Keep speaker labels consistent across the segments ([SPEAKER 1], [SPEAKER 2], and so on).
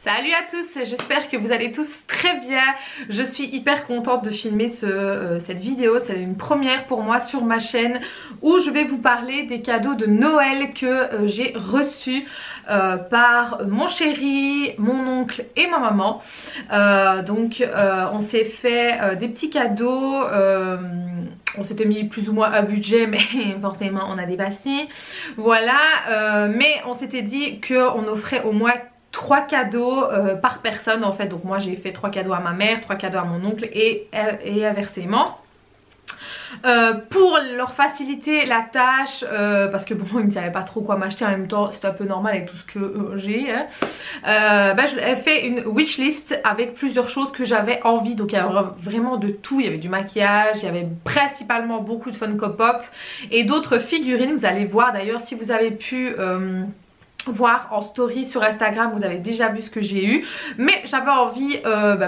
[SPEAKER 1] Salut à tous, j'espère que vous allez tous très bien. Je suis hyper contente de filmer cette vidéo, c'est une première pour moi sur ma chaîne où je vais vous parler des cadeaux de Noël que j'ai reçus par mon chéri, mon oncle et ma maman. On s'est fait des petits cadeaux, on s'était mis plus ou moins un budget mais forcément on a dépassé. Voilà, mais on s'était dit qu'on offrait au moins 3 cadeaux par personne en fait. Donc moi j'ai fait 3 cadeaux à ma mère, 3 cadeaux à mon oncle et inversement. Pour leur faciliter la tâche, parce que bon ils ne savaient pas trop quoi m'acheter, en même temps c'est un peu normal avec tout ce que j'ai, hein. Je ai fait une wishlist avec plusieurs choses que j'avais envie. Donc il y avait vraiment de tout, il y avait du maquillage, il y avait principalement beaucoup de Funko Pop et d'autres figurines. Vous allez voir d'ailleurs, si vous avez pu voir en story sur Instagram, vous avez déjà vu ce que j'ai eu, mais j'avais envie,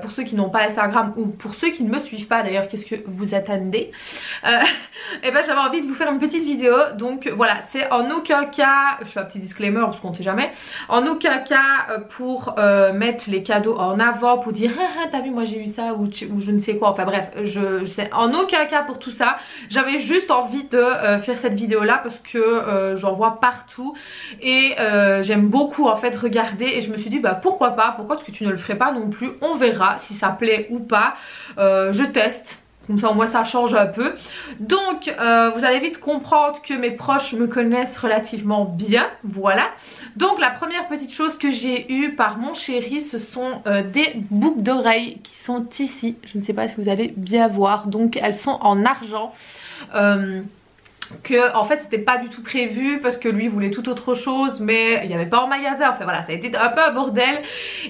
[SPEAKER 1] pour ceux qui n'ont pas Instagram ou pour ceux qui ne me suivent pas d'ailleurs, qu'est-ce que vous attendez, j'avais envie de vous faire une petite vidéo. Donc voilà, c'est en aucun cas, je fais un petit disclaimer parce qu'on ne sait jamais, en aucun cas pour mettre les cadeaux en avant, pour dire ah, t'as vu moi j'ai eu ça ou je ne sais quoi, enfin bref, je sais en aucun cas pour tout ça. J'avais juste envie de faire cette vidéo là parce que j'en vois partout et j'aime beaucoup en fait regarder, et je me suis dit pourquoi pas, pourquoi est-ce que tu ne le ferais pas non plus, on verra si ça plaît ou pas. Je teste, comme ça au moins ça change un peu. Donc vous allez vite comprendre que mes proches me connaissent relativement bien, voilà. Donc la première petite chose que j'ai eue par mon chéri, ce sont des boucles d'oreilles qui sont ici, je ne sais pas si vous allez bien voir. Donc elles sont en argent, que en fait c'était pas du tout prévu parce que lui voulait tout autre chose, mais il n'y avait pas en magasin, enfin voilà, ça a été un peu un bordel.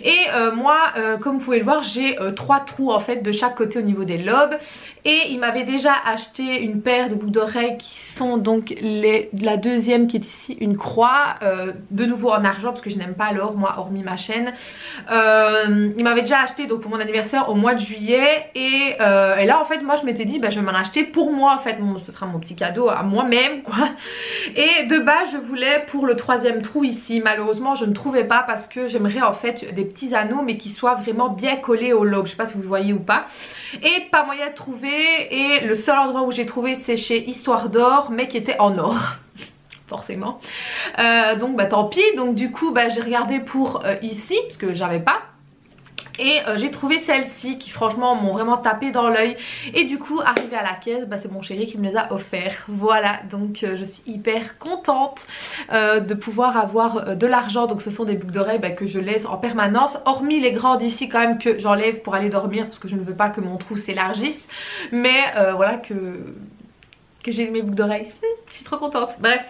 [SPEAKER 1] Et moi comme vous pouvez le voir, j'ai 3 trous en fait de chaque côté au niveau des lobes, et il m'avait déjà acheté une paire de boucles d'oreilles qui sont donc la deuxième qui est ici, une croix, de nouveau en argent parce que je n'aime pas l'or moi, hormis ma chaîne. Il m'avait déjà acheté donc pour mon anniversaire au mois de juillet, et là en fait moi je m'étais dit je vais m'en acheter pour moi en fait, ce sera mon petit cadeau à moi-même quoi. Et de base je voulais pour le 3e trou ici, malheureusement je ne trouvais pas parce que j'aimerais en fait des petits anneaux mais qui soient vraiment bien collés au logo, je sais pas si vous voyez ou pas, et pas moyen de trouver. Et le seul endroit où j'ai trouvé c'est chez Histoire d'Or, mais qui était en or forcément, donc tant pis. Donc du coup j'ai regardé pour ici parce que j'avais pas. Et j'ai trouvé celles-ci qui franchement m'ont vraiment tapé dans l'œil. Et du coup arrivé à la caisse, c'est mon chéri qui me les a offerts. Voilà, donc je suis hyper contente de pouvoir avoir de l'argent. Donc ce sont des boucles d'oreilles que je laisse en permanence, hormis les grandes ici quand même que j'enlève pour aller dormir parce que je ne veux pas que mon trou s'élargisse. Mais voilà que j'ai mes boucles d'oreilles. Je suis trop contente. Bref.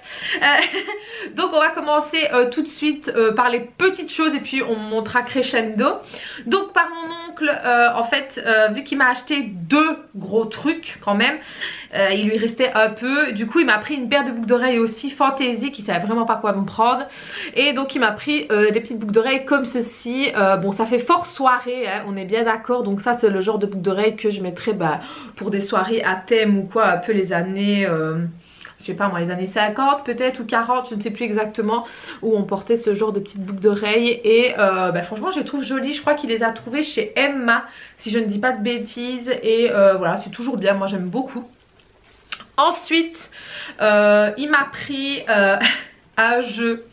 [SPEAKER 1] Donc on va commencer tout de suite par les petites choses et puis on montera crescendo. Donc par mon oncle, en fait, vu qu'il m'a acheté 2 gros trucs quand même, il lui restait un peu. Du coup il m'a pris une paire de boucles d'oreilles aussi fantaisie, qui savait vraiment pas quoi me prendre. Et donc il m'a pris des petites boucles d'oreilles comme ceci. Bon ça fait fort soirée, hein, on est bien d'accord. Donc ça c'est le genre de boucles d'oreilles que je mettrais pour des soirées à thème ou quoi, un peu les années... je sais pas moi, les années 50 peut-être ou 40, je ne sais plus exactement, où on portait ce genre de petites boucles d'oreilles. Et franchement je les trouve jolies. Je crois qu'il les a trouvées chez Emma si je ne dis pas de bêtises. Et voilà, c'est toujours bien, moi j'aime beaucoup. Ensuite il m'a pris un jeu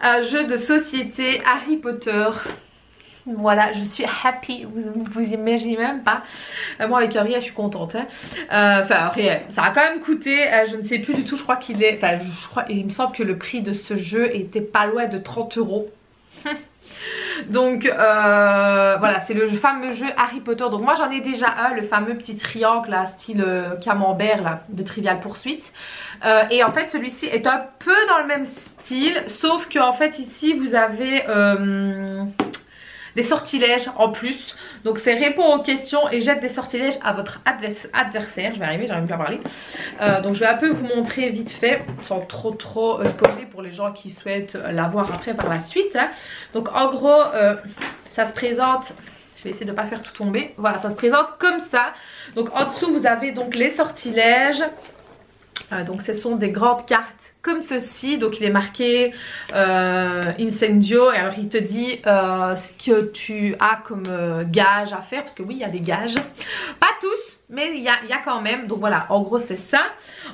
[SPEAKER 1] de société Harry Potter. Voilà, je suis happy, vous imaginez même pas. Moi avec un rien je suis contente, hein. Enfin rien, ça a quand même coûté, je ne sais plus du tout, je crois qu'il est, enfin je crois, il me semble que le prix de ce jeu était pas loin de 30 €. Donc voilà, c'est le fameux jeu Harry Potter. Donc moi j'en ai déjà un, le fameux petit triangle là, style camembert là, de Trivial Poursuite. Et en fait celui-ci est un peu dans le même style, sauf que en fait ici vous avez... des sortilèges en plus. Donc c'est répond aux questions et jette des sortilèges à votre adversaire. Je vais arriver, j'arrive plus à parler. Donc je vais un peu vous montrer vite fait, sans trop spoiler pour les gens qui souhaitent l'avoir après par la suite, hein. Donc en gros ça se présente, je vais essayer de ne pas faire tout tomber. Voilà, ça se présente comme ça. Donc en dessous vous avez donc les sortilèges. Donc ce sont des grandes cartes comme ceci. Donc il est marqué Incendio, et alors il te dit ce que tu as comme gage à faire, parce que oui, il y a des gages, pas tous, mais il y a quand même. Donc voilà, en gros c'est ça.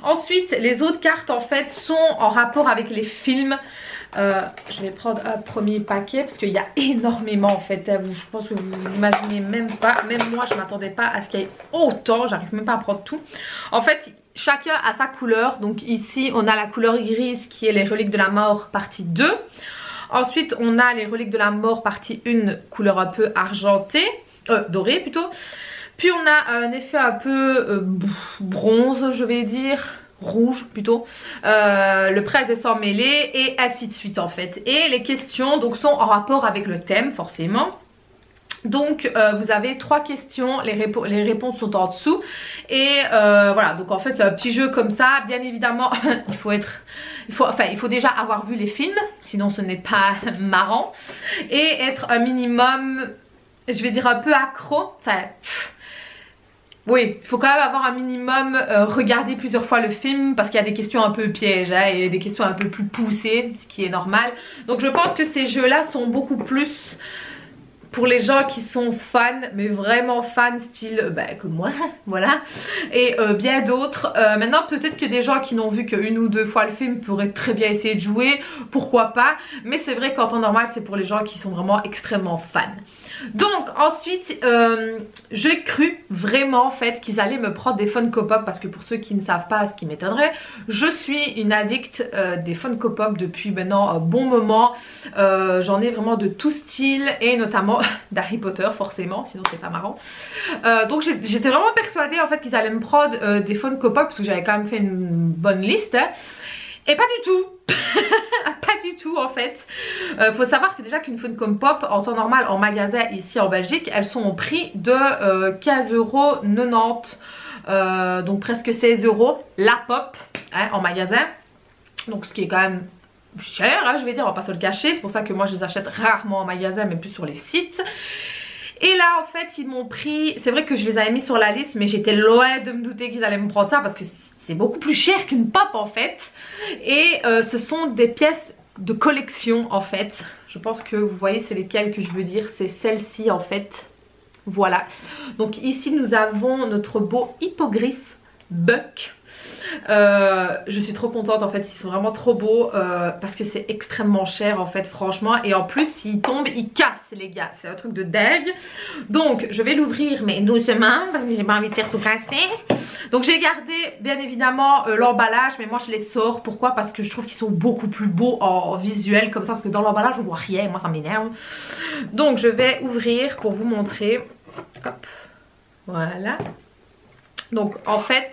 [SPEAKER 1] Ensuite les autres cartes en fait sont en rapport avec les films. Je vais prendre un premier paquet parce qu'il y a énormément en fait. Je pense que vous vous imaginez même pas, même moi je m'attendais pas à ce qu'il y ait autant, j'arrive même pas à prendre tout. En fait chacun a sa couleur. Donc ici on a la couleur grise qui est les reliques de la mort partie 2. Ensuite on a les reliques de la mort partie 1, couleur un peu argentée, dorée plutôt. Puis on a un effet un peu bronze, je vais dire, rouge plutôt, le presse est sans mêler, et ainsi de suite en fait. Et les questions donc sont en rapport avec le thème forcément. Donc vous avez 3 questions, les réponses sont en dessous. Et voilà, donc en fait c'est un petit jeu comme ça. Bien évidemment il faut déjà avoir vu les films, sinon ce n'est pas marrant. Et être un minimum, je vais dire un peu accro, enfin... Oui, il faut quand même avoir un minimum regardé plusieurs fois le film, parce qu'il y a des questions un peu pièges hein, et des questions un peu plus poussées, ce qui est normal. Donc je pense que ces jeux-là sont beaucoup plus pour les gens qui sont fans, mais vraiment fans style comme moi, voilà. Et bien d'autres. Maintenant peut-être que des gens qui n'ont vu qu'une ou deux fois le film pourraient très bien essayer de jouer, pourquoi pas. Mais c'est vrai qu'en temps normal c'est pour les gens qui sont vraiment extrêmement fans. Donc ensuite j'ai cru vraiment en fait qu'ils allaient me prendre des Funko Pop, parce que pour ceux qui ne savent pas, ce qui m'étonnerait, je suis une addict des Funko Pop depuis maintenant un bon moment. J'en ai vraiment de tout style, et notamment d'Harry Potter forcément, sinon c'est pas marrant. Donc j'étais vraiment persuadée en fait qu'ils allaient me prendre des Funko Pop, parce que j'avais quand même fait une bonne liste hein. Et pas du tout. Pas du tout en fait. Faut savoir que déjà qu'une Funko Pop en temps normal en magasin ici en Belgique, elles sont au prix de 15,90 €, donc presque 16 € la pop hein, en magasin. Donc ce qui est quand même cher hein, je vais dire, on va pas se le cacher. C'est pour ça que moi je les achète rarement en magasin, mais plus sur les sites. Et là en fait ils m'ont pris, c'est vrai que je les avais mis sur la liste, mais j'étais loin de me douter qu'ils allaient me prendre ça, parce que c'est beaucoup plus cher qu'une pop en fait. Et ce sont des pièces de collection en fait. Je pense que vous voyez c'est lesquelles que je veux dire, c'est celle-ci en fait. Voilà. Donc ici nous avons notre beau hippogriffe Buck. Je suis trop contente en fait, ils sont vraiment trop beaux parce que c'est extrêmement cher en fait franchement, et en plus s'ils tombent ils cassent les gars, c'est un truc de dingue. Donc je vais l'ouvrir mais doucement parce que j'ai pas envie de faire tout casser. Donc j'ai gardé bien évidemment l'emballage, mais moi je les sors. Pourquoi? Parce que je trouve qu'ils sont beaucoup plus beaux en visuel comme ça, parce que dans l'emballage on voit rien et moi ça m'énerve. Donc je vais ouvrir pour vous montrer. Hop, voilà. Donc en fait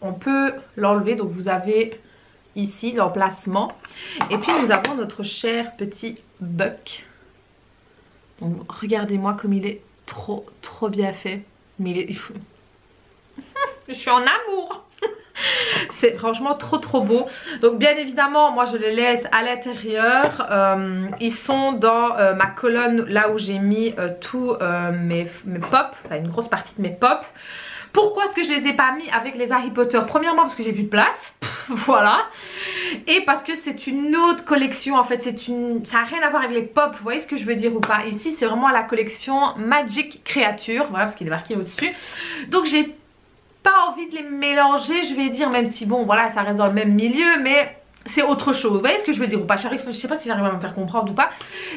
[SPEAKER 1] on peut l'enlever, donc vous avez ici l'emplacement. Et puis nous avons notre cher petit Buck. Donc regardez-moi comme il est trop bien fait. Mais il est... Je suis en amour. C'est franchement trop beau. Donc bien évidemment moi je les laisse à l'intérieur. Ils sont dans ma colonne là où j'ai mis tous mes pop, enfin une grosse partie de mes pop. Pourquoi est-ce que je les ai pas mis avec les Harry Potter? Premièrement parce que j'ai plus de place, voilà. Et parce que c'est une autre collection en fait, ça n'a rien à voir avec les pop, vous voyez ce que je veux dire ou pas? Ici c'est vraiment la collection Magic Creature, voilà, parce qu'il est marqué au-dessus. Donc j'ai pas envie de les mélanger, je vais dire, même si bon voilà ça reste dans le même milieu, mais c'est autre chose, vous voyez ce que je veux dire ou pas? Je sais pas si j'arrive à me faire comprendre ou pas.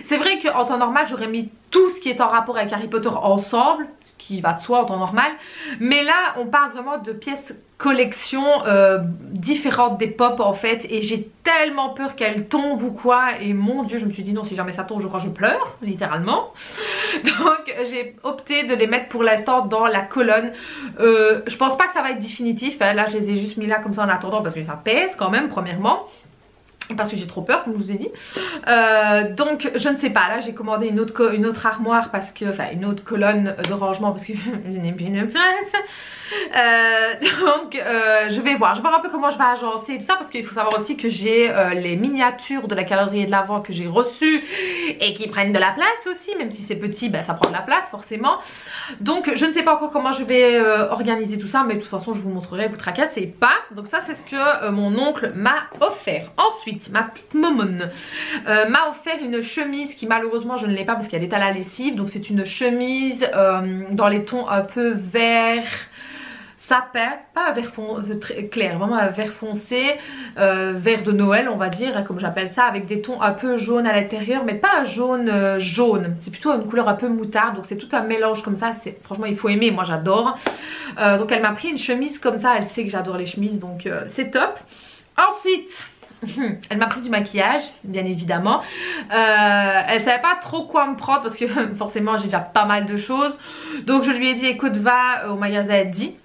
[SPEAKER 1] C'est vrai qu'en temps normal j'aurais mis tout ce qui est en rapport avec Harry Potter ensemble, ce qui va de soi en temps normal. Mais là on parle vraiment de pièces collection différentes des pop en fait, et j'ai tellement peur qu'elles tombent ou quoi, et mon dieu je me suis dit non, si jamais ça tombe je crois que je pleure littéralement. Donc j'ai opté de les mettre pour l'instant dans la colonne. Je pense pas que ça va être définitif hein. Là je les ai juste mis là comme ça en attendant parce que ça pèse quand même premièrement. parce que j'ai trop peur comme je vous ai dit. Donc je ne sais pas, là j'ai commandé une autre armoire parce que, enfin une autre colonne de rangement parce que je n'ai plus de place. Donc je vais voir un peu comment je vais agencer et tout ça, parce qu'il faut savoir aussi que j'ai les miniatures de la calendrier de l'Avent que j'ai reçues et qui prennent de la place aussi, même si c'est petit, ben, ça prend de la place forcément. Donc je ne sais pas encore comment je vais organiser tout ça, mais de toute façon je vous montrerai, vous tracassez pas. Donc ça c'est ce que mon oncle m'a offert. Ensuite ma petite momone m'a offert une chemise qui malheureusement je ne l'ai pas parce qu'elle est à la lessive. Donc c'est une chemise dans les tons un peu vert sapin, pas vert très clair, vraiment un vert foncé, vert de Noël on va dire, comme j'appelle ça, avec des tons un peu jaunes à l'intérieur, mais pas un jaune jaune, c'est plutôt une couleur un peu moutarde, donc c'est tout un mélange comme ça, franchement il faut aimer, moi j'adore. Donc elle m'a pris une chemise comme ça, elle sait que j'adore les chemises, donc c'est top. Ensuite elle m'a pris du maquillage, bien évidemment. Elle savait pas trop quoi me prendre parce que forcément j'ai déjà pas mal de choses, donc je lui ai dit écoute, va au magasin Di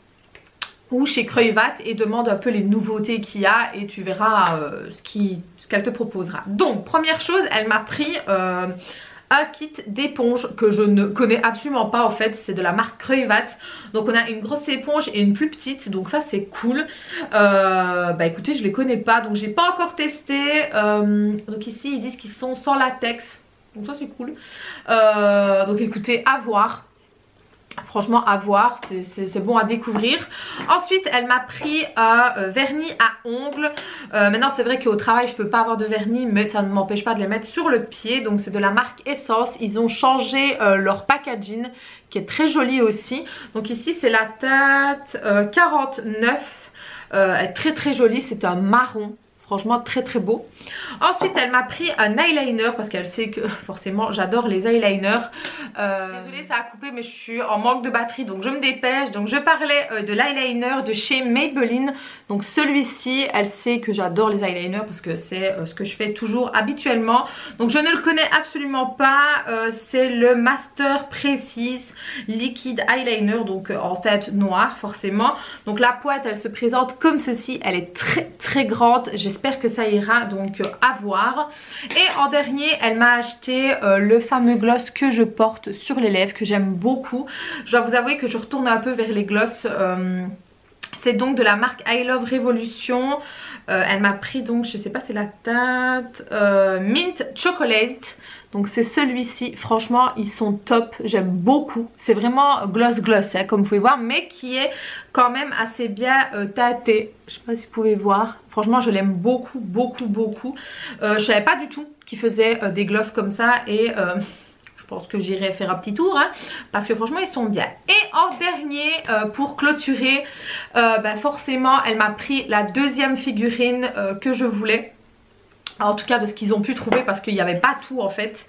[SPEAKER 1] ou chez Creuvat et demande un peu les nouveautés qu'il y a et tu verras ce qu'elle te proposera. Donc première chose, elle m'a pris un kit d'éponge que je ne connais absolument pas en fait, c'est de la marque Creuvat. Donc on a une grosse éponge et une plus petite, donc ça c'est cool. Bah écoutez, je les connais pas, donc j'ai pas encore testé. Donc ici ils disent qu'ils sont sans latex, donc ça c'est cool. Donc écoutez, à voir. Franchement à voir, c'est bon à découvrir. Ensuite elle m'a pris un vernis à ongles. Maintenant c'est vrai qu'au travail je peux pas avoir de vernis, mais ça ne m'empêche pas de les mettre sur le pied. Donc c'est de la marque Essence. Ils ont changé leur packaging qui est très joli aussi. Donc ici c'est la teinte 49. Elle est très très jolie, c'est un marron. Franchement très très beau. Ensuite elle m'a pris un eyeliner parce qu'elle sait que forcément j'adore les eyeliners. Désolée ça a coupé mais je suis en manque de batterie donc je me dépêche. Donc je parlais de l'eyeliner de chez Maybelline. Donc celui-ci, elle sait que j'adore les eyeliners parce que c'est ce que je fais toujours habituellement. Donc je ne le connais absolument pas. C'est le Master Precise Liquid Eyeliner, donc en teinte noire forcément. Donc la pointe elle se présente comme ceci. Elle est très très grande. J'espère que ça ira, donc à voir. Et en dernier elle m'a acheté le fameux gloss que je porte sur les lèvres, que j'aime beaucoup. Je dois vous avouer que je retourne un peu vers les gloss. C'est donc de la marque I Love Revolution. Elle m'a pris donc, je sais pas, c'est la teinte Mint Chocolate. Donc c'est celui-ci, franchement ils sont top, j'aime beaucoup. C'est vraiment gloss hein, comme vous pouvez voir, mais qui est quand même assez bien teinté. Je sais pas si vous pouvez voir, franchement je l'aime beaucoup. Je savais pas du tout qu'il faisait des gloss comme ça et je pense que j'irai faire un petit tour hein, parce que franchement ils sont bien. Et en dernier pour clôturer, bah forcément elle m'a pris la deuxième figurine que je voulais. En tout cas de ce qu'ils ont pu trouver parce qu'il n'y avait pas tout en fait.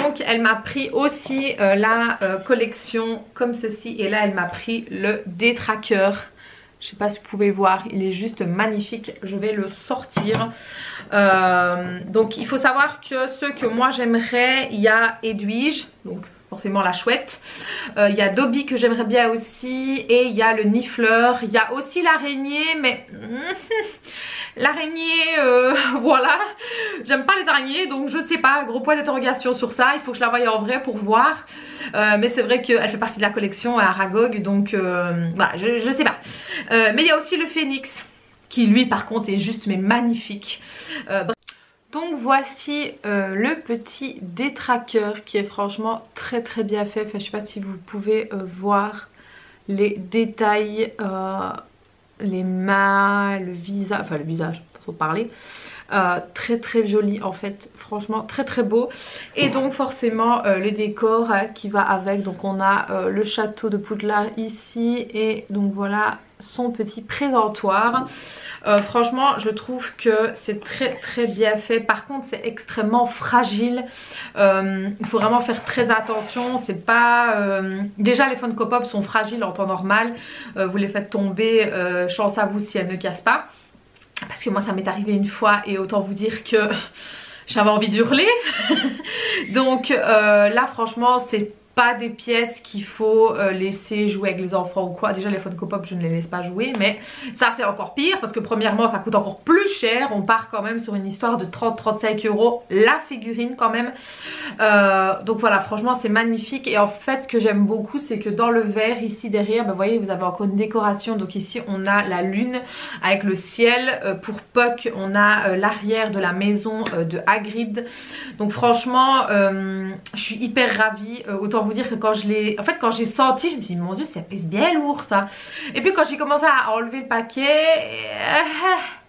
[SPEAKER 1] Donc elle m'a pris aussi la collection comme ceci. Et là elle m'a pris le D-Tracker. Je sais pas si vous pouvez voir, il est juste magnifique. Je vais le sortir. Donc il faut savoir que ceux que moi j'aimerais, il y a Edwige, donc forcément la chouette. Il y a Dobby que j'aimerais bien aussi. Et il y a le Nifleur. Il y a aussi l'araignée, mais l'araignée, voilà. J'aime pas les araignées, donc je ne sais pas. Gros point d'interrogation sur ça. Il faut que je la voie en vrai pour voir. Mais c'est vrai qu'elle fait partie de la collection à Aragog, donc voilà, je sais pas. Mais il y a aussi le Phénix, qui lui par contre est juste mais magnifique. Donc voici le petit D-Tracker qui est franchement très très bien fait. Enfin, je sais pas si vous pouvez voir les détails, les mains, le visage, enfin le visage, faut parler. Très très joli en fait, franchement très très beau. Et donc forcément le décor qui va avec. Donc on a le château de Poudlard ici et donc voilà son petit présentoir. Franchement je trouve que c'est très très bien fait. Par contre c'est extrêmement fragile. Il faut vraiment faire très attention. C'est pas déjà les Funko Pop sont fragiles en temps normal. Vous les faites tomber, chance à vous si elles ne cassent pas. Parce que moi ça m'est arrivé une fois et autant vous dire que j'avais envie d'hurler. Donc là franchement c'est pas des pièces qu'il faut laisser jouer avec les enfants ou quoi. Déjà les Funko Pop je ne les laisse pas jouer, mais ça c'est encore pire parce que premièrement ça coûte encore plus cher. On part quand même sur une histoire de 30-35 € la figurine quand même. Donc voilà, franchement c'est magnifique. Et en fait ce que j'aime beaucoup c'est que dans le verre ici derrière, vous voyez vous avez encore une décoration. Donc ici on a la lune avec le ciel. Pour Puck on a l'arrière de la maison de Hagrid. Donc franchement je suis hyper ravie. Autant vous dire que quand je l'ai, en fait quand j'ai senti, je me suis dit mon dieu ça pèse bien lourd ça. Et puis quand j'ai commencé à enlever le paquet,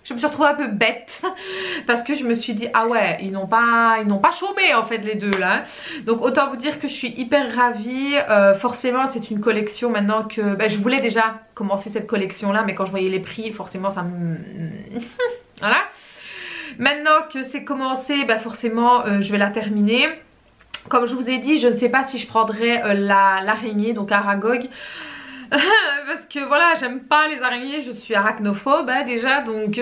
[SPEAKER 1] je me suis retrouvée un peu bête parce que je me suis dit ah ouais ils n'ont pas chômé en fait les deux là. Donc autant vous dire que je suis hyper ravie. Forcément c'est une collection maintenant que je voulais déjà commencer cette collection là, mais quand je voyais les prix forcément ça me voilà. Maintenant que c'est commencé, forcément je vais la terminer. Comme je vous ai dit, je ne sais pas si je prendrai l'araignée, donc Aragog. Parce que voilà, j'aime pas les araignées, je suis arachnophobe déjà, donc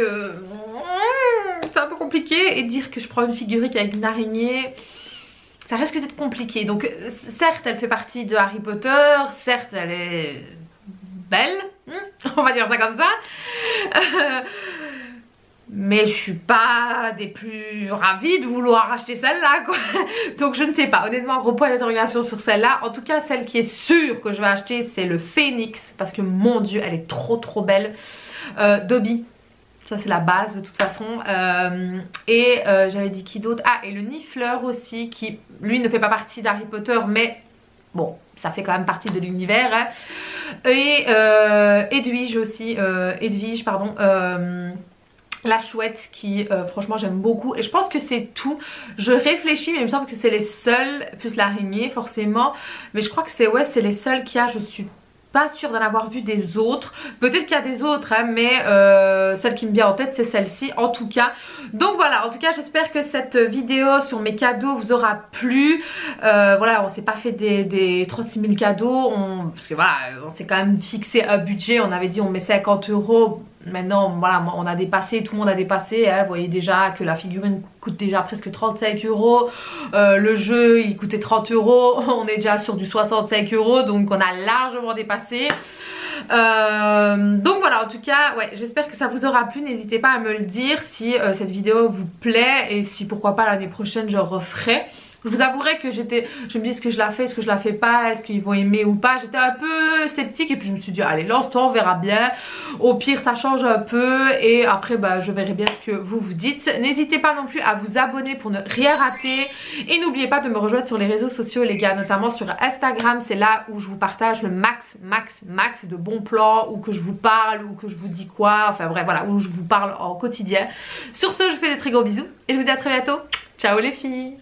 [SPEAKER 1] c'est un peu compliqué. Et dire que je prends une figurine avec une araignée, ça risque d'être compliqué. Donc certes, elle fait partie de Harry Potter, certes, elle est belle, on va dire ça comme ça. Mais je suis pas des plus ravies de vouloir acheter celle-là quoi. Donc je ne sais pas, honnêtement gros point d'interrogation sur celle-là. En tout cas celle qui est sûre que je vais acheter c'est le Phénix. Parce que mon dieu elle est trop belle. Dobby, ça c'est la base de toute façon. J'avais dit qui d'autre? Ah et le Nifleur aussi qui lui ne fait pas partie d'Harry Potter mais bon ça fait quand même partie de l'univers hein. Et Edwige aussi, Edwige pardon, la chouette qui franchement j'aime beaucoup. Et je pense que c'est tout. Je réfléchis mais il me semble que c'est les seuls, plus l'araignée forcément. Mais je crois que c'est ouais c'est les seuls qu'il y a. Je suis pas sûre d'en avoir vu des autres. Peut-être qu'il y a des autres hein, mais celle qui me vient en tête c'est celle-ci en tout cas. Donc voilà, en tout cas j'espère que cette vidéo sur mes cadeaux vous aura plu. Voilà, on s'est pas fait des 36 000 cadeaux. Parce que voilà, on s'est quand même fixé un budget. On avait dit on met 50 €. Maintenant voilà on a dépassé, tout le monde a dépassé hein. Vous voyez déjà que la figurine coûte déjà presque 35 €. Le jeu il coûtait 30 €. On est déjà sur du 65 €. Donc on a largement dépassé. Donc voilà en tout cas ouais j'espère que ça vous aura plu. N'hésitez pas à me le dire si cette vidéo vous plaît. Et si pourquoi pas l'année prochaine je referai. Je vous avouerai que je me dis est-ce que je la fais, est-ce que je la fais pas, est-ce qu'ils vont aimer ou pas. J'étais un peu sceptique et puis je me suis dit allez lance-toi on verra bien. Au pire ça change un peu et après je verrai bien ce que vous vous dites. N'hésitez pas non plus à vous abonner pour ne rien rater. Et n'oubliez pas de me rejoindre sur les réseaux sociaux les gars, notamment sur Instagram. C'est là où je vous partage le max de bons plans, ou que je vous parle, ou que je vous dis quoi. Enfin bref voilà, où je vous parle en quotidien. Sur ce je vous fais des très gros bisous et je vous dis à très bientôt. Ciao les filles.